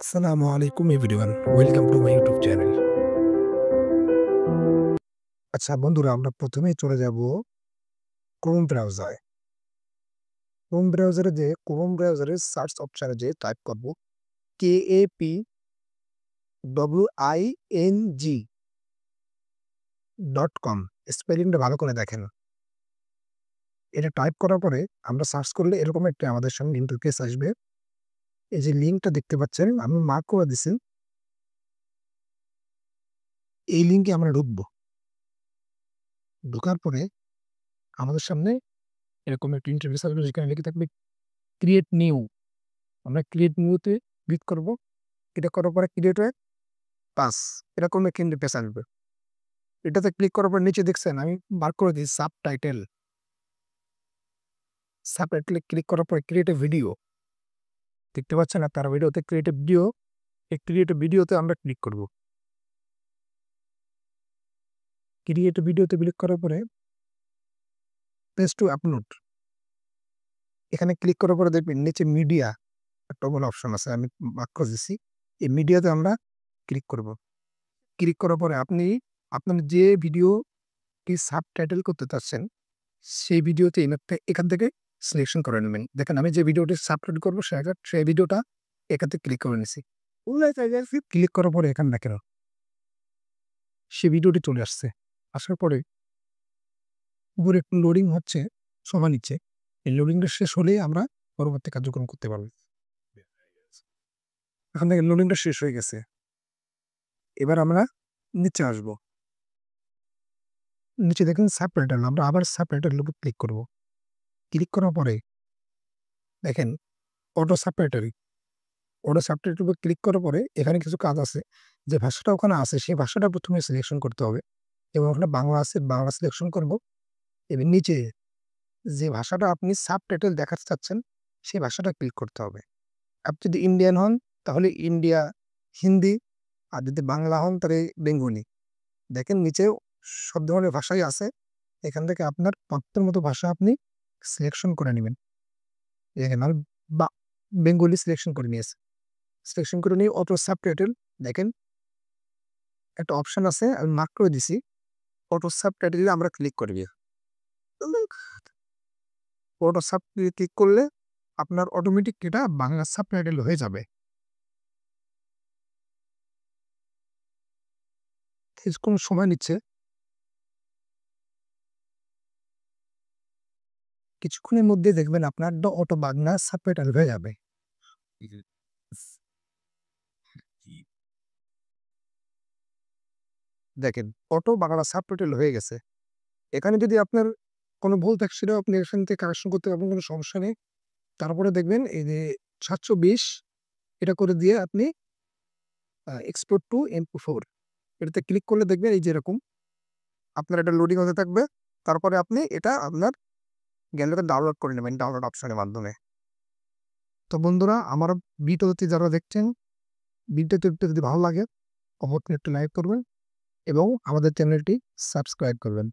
আসসালামু আলাইকুম everyone, welcome to my YouTube channel. আচ্ছা বন্ধুরা, আমরা প্রথমেই চলে যাব ক্রোম ব্রাউজারে। ক্রোম ব্রাউজারের সার্চ অপশনে যে টাইপ করব KAPWING.com। স্পেলিংটা ভালো করে দেখেন। এটা টাইপ করার পরে আমরা সার্চ করলে এরকম একটা আমাদের সামনে ইন্টারফেস আসবে। এই যে লিঙ্কটা দেখতে পাচ্ছেন, আমি মার্ক করে দিছি। এই লিঙ্কে আমরা ঢুকবো। ঢোকার পরে আমাদের সামনে এরকম একটা ইন্টারফেস আসবে, যেখানে লিখে থাকবে ক্রিয়েট নিউ। আমরা ক্রিয়েট নিউতে ক্লিক করব। এটা করার পরে ক্রিয়েট হয়ে পাস এরকম একটা ইন্টারফেস আসবে। এটাতে ক্লিক করার পর নিচে দেখছেন আমি মার্ক করে দিই সাবটাইটেল। সাবটাইটেলে ক্লিক করার পরে ক্রিয়েট এ ভিডিও দেখতে পাচ্ছেন আপনারা। ভিডিওতে ক্রিয়েট এ ভিডিও, এই ক্রিয়েট এ ভিডিওতে আমরা ক্লিক করব। ক্রিয়েট এ ভিডিওতে ক্লিক করার পরে পেজ টু আপলোড, এখানে ক্লিক করার পরে দেখবেন নিচে মিডিয়া একটা বড় অপশন আছে, আমি মার্ক করে দিছি। এই মিডিয়াতে আমরা ক্লিক করব। ক্লিক করার পরে আপনি আপনার যে ভিডিওটি সাবটাইটেল করতে চাচ্ছেন সেই ভিডিওতে এখান থেকে সিলেকশন করে নেবেন। দেখেন আমি যে ভিডিওটি সাবটাইটেল করবো সেই ভিডিওটা এখান থেকে ক্লিক করে নিছি। ক্লিক করার পরে এখানে দেখেন সেই ভিডিওটি চলে আসছে। আসার পরে উপরে একটু লোডিং হচ্ছে, সময় নিচ্ছে। এই লোডিংটা শেষ হলেই আমরা পরবর্তী কার্যক্রম করতে পারবো। এখান থেকে লোডিংটা শেষ হয়ে গেছে। এবার আমরা নিচে আসবো। নিচে দেখেন সাবটাইটেল, আমরা আবার সাবটাইটেলের উপর ক্লিক করব। ক্লিক করার পরে দেখেন অটো সাবটাইটেল। অটো সাবটাইটেল উপর ক্লিক করার পরে এখানে কিছু কাজ আছে। যে ভাষাটা ওখানে আছে সেই ভাষাটা প্রথমে সিলেকশন করতে হবে, এবং ওখানে বাংলা আছে, বাংলা সিলেকশন করব। এবার নিচে যে ভাষাটা আপনি সাবটাইটেল দেখাতে চাচ্ছেন সেই ভাষাটা ক্লিক করতে হবে। আপনি যদি ইন্ডিয়ান হন তাহলে ইন্ডিয়া হিন্দি, আর যদি বাংলা হন তাহলে বেঙ্গলি। দেখেন নিচে সব ধরনের ভাষাই আছে। এখান থেকে আপনার পছন্দের মতো ভাষা আপনি সিলেকশন করে নেবেন। দেখেন আমি বেঙ্গলি সিলেকশন করে নিয়েছি। সিলেকশন করে নিয়ে অটো সাবটাইটেল দেখেন একটা অপশন আছে, আমি মার্ক করে দিছি। অটো সাবটাইটেলে আমরা ক্লিক করবি। অটো সাবটাইটেলে ক্লিক করলে আপনার অটোমেটিক এটা বাংলা সাবটাইটেল হয়ে যাবে। কিছুক্ষণ সময় নিচ্ছে, কিছুক্ষণের মধ্যে দেখবেন আপনার অটো বাংলা সাবটাইটেল হয়ে যাবে। দেখেন অটো বাংলা সাবটাইটেল হয়ে গেছে। এখানে যদি আপনার কোনো ভুল থাকে সেটাও আপনি এখান থেকে কারেকশন করতে পারবেন, কোনো সমস্যা নেই। তারপরে দেখবেন এই যে 720 এটা করে দিয়ে আপনি এক্সপোর্ট টু MP4 এটাতে ক্লিক করলে দেখবেন এই যে এরকম আপনার এটা লোডিং হতে থাকবে। তারপরে আপনি এটা আপনার গ্যালারিতে ডাউনলোড করে নেবেন ডাউনলোড অপশনের মাধ্যমে। তো বন্ধুরা, আমার ভিডিওটি যারা দেখছেন, ভিডিওটি যদি ভালো লাগে অবশ্যই একটু লাইক করবেন এবং আমাদের চ্যানেলটি সাবস্ক্রাইব করবেন।